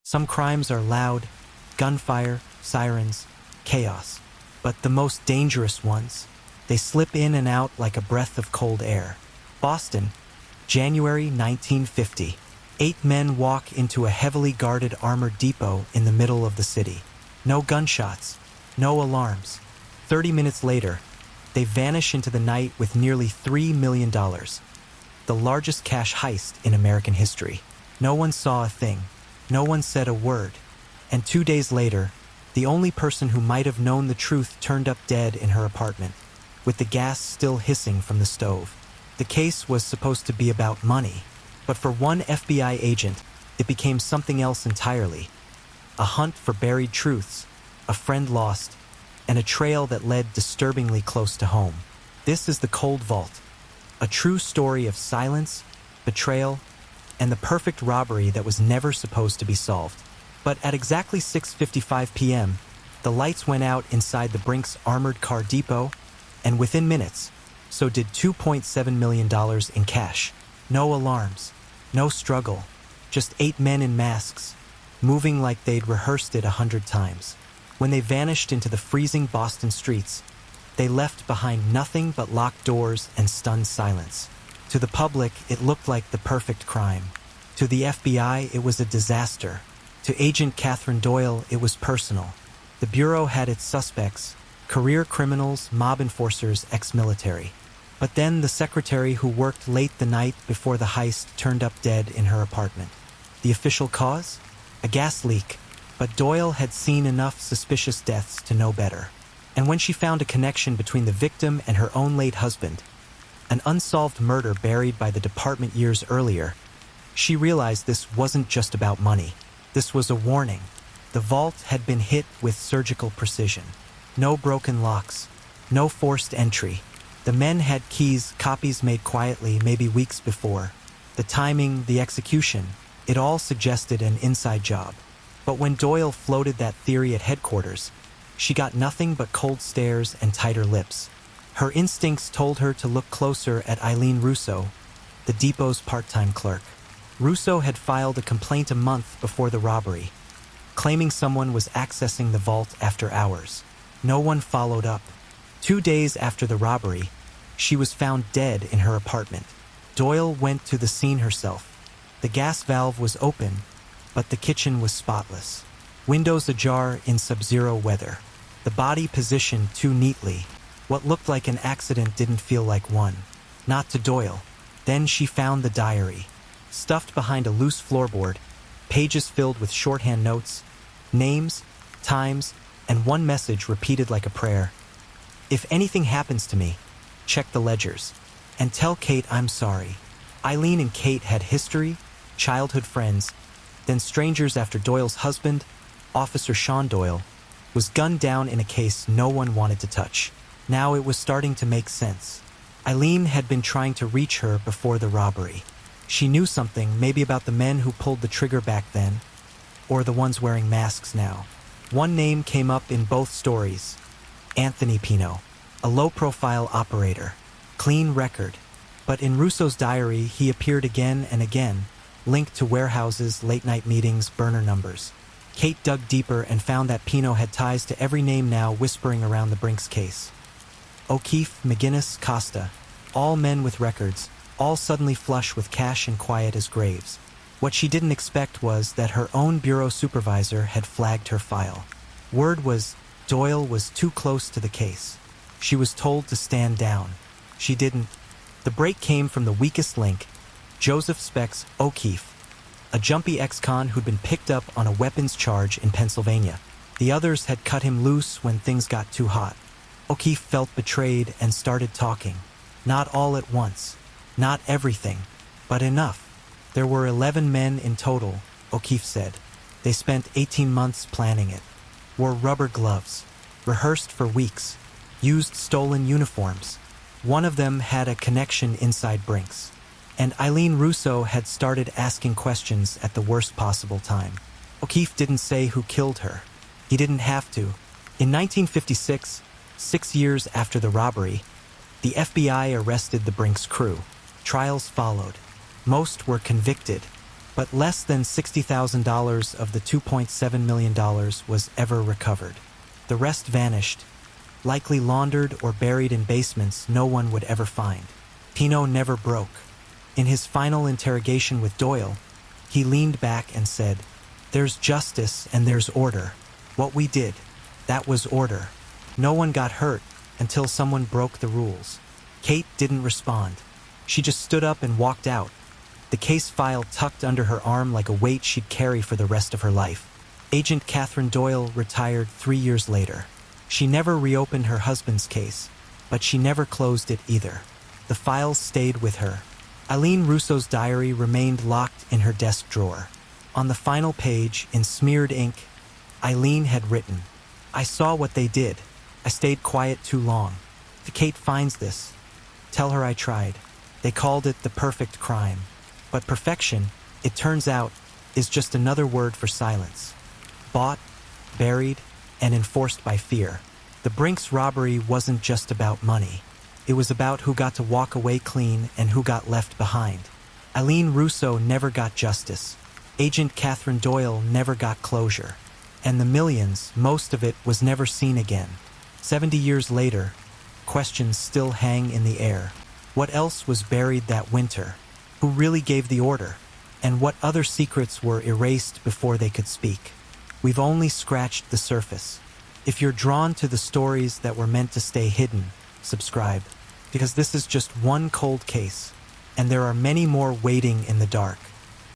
Some crimes are loud, gunfire, sirens, chaos. But the most dangerous ones, they slip in and out like a breath of cold air. Boston, January 1950. 8 men walk into a heavily guarded armored depot in the middle of the city. No gunshots, no alarms. 30 minutes later, they vanish into the night with nearly $3 million. The largest cash heist in American history. No one saw a thing. No one said a word. And 2 days later, the only person who might have known the truth turned up dead in her apartment, with the gas still hissing from the stove. The case was supposed to be about money, but for one FBI agent, it became something else entirely. A hunt for buried truths, a friend lost, and a trail that led disturbingly close to home. This is the Cold Vault, a true story of silence, betrayal, and the perfect robbery that was never supposed to be solved. But at exactly 6:55 p.m., the lights went out inside the Brinks armored car depot, and within minutes, so did $2.7 million in cash. No alarms, no struggle, just 8 men in masks, moving like they'd rehearsed it 100 times. When they vanished into the freezing Boston streets, they left behind nothing but locked doors and stunned silence. To the public, it looked like the perfect crime. To the FBI, it was a disaster. To Agent Catherine Doyle, it was personal. The Bureau had its suspects, career criminals, mob enforcers, ex-military. But then the secretary who worked late the night before the heist turned up dead in her apartment. The official cause? A gas leak. But Doyle had seen enough suspicious deaths to know better. And when she found a connection between the victim and her own late husband, an unsolved murder buried by the department years earlier, she realized this wasn't just about money. This was a warning. The vault had been hit with surgical precision. No broken locks, no forced entry. The men had keys, copies made quietly, maybe weeks before. The timing, the execution, it all suggested an inside job. But when Doyle floated that theory at headquarters, she got nothing but cold stares and tighter lips. Her instincts told her to look closer at Eileen Russo, the depot's part-time clerk. Russo had filed a complaint a month before the robbery, claiming someone was accessing the vault after hours. No one followed up. 2 days after the robbery, she was found dead in her apartment. Doyle went to the scene herself. The gas valve was open, but the kitchen was spotless. Windows ajar in sub-zero weather. The body positioned too neatly. What looked like an accident didn't feel like one. Not to Doyle. Then she found the diary. Stuffed behind a loose floorboard, pages filled with shorthand notes, names, times, and one message repeated like a prayer. If anything happens to me, check the ledgers. And tell Kate I'm sorry. Eileen and Kate had history, childhood friends, then strangers after Doyle's husband, Officer Sean Doyle, was gunned down in a case no one wanted to touch. Now it was starting to make sense. Eileen had been trying to reach her before the robbery. She knew something, maybe about the men who pulled the trigger back then, or the ones wearing masks now. One name came up in both stories: Anthony Pino, a low-profile operator, clean record. But in Russo's diary, he appeared again and again, linked to warehouses, late-night meetings, burner numbers. Kate dug deeper and found that Pino had ties to every name now whispering around the Brinks case. O'Keefe, McGinnis, Costa, all men with records, all suddenly flush with cash and quiet as graves. What she didn't expect was that her own bureau supervisor had flagged her file. Word was Doyle was too close to the case. She was told to stand down. She didn't. The break came from the weakest link, Joseph Specs O'Keefe, a jumpy ex-con who'd been picked up on a weapons charge in Pennsylvania. The others had cut him loose when things got too hot. O'Keefe felt betrayed and started talking. Not all at once. Not everything. But enough. There were 11 men in total, O'Keefe said. They spent 18 months planning it. Wore rubber gloves. Rehearsed for weeks. Used stolen uniforms. One of them had a connection inside Brinks. And Eileen Russo had started asking questions at the worst possible time. O'Keefe didn't say who killed her. He didn't have to. In 1956, 6 years after the robbery, the FBI arrested the Brinks crew. Trials followed. Most were convicted. but less than $60,000 of the $2.7 million was ever recovered. The rest vanished, likely laundered or buried in basements no one would ever find. Pino never broke. In his final interrogation with Doyle, he leaned back and said, "There's justice and there's order. What we did, that was order. No one got hurt until someone broke the rules." Kate didn't respond. She just stood up and walked out, the case file tucked under her arm like a weight she'd carry for the rest of her life. Agent Catherine Doyle retired 3 years later. She never reopened her husband's case, but she never closed it either. The files stayed with her. Eileen Russo's diary remained locked in her desk drawer. On the final page, in smeared ink, Eileen had written, "I saw what they did. I stayed quiet too long. If Kate finds this, tell her I tried. They called it the perfect crime. But perfection, it turns out, is just another word for silence. Bought, buried, and enforced by fear. The Brinks robbery wasn't just about money. It was about who got to walk away clean and who got left behind. Eileen Russo never got justice. Agent Catherine Doyle never got closure. And the millions, most of it, was never seen again. 70 years later, questions still hang in the air. What else was buried that winter? Who really gave the order? And what other secrets were erased before they could speak? We've only scratched the surface. If you're drawn to the stories that were meant to stay hidden, subscribe, because this is just one cold case, and there are many more waiting in the dark.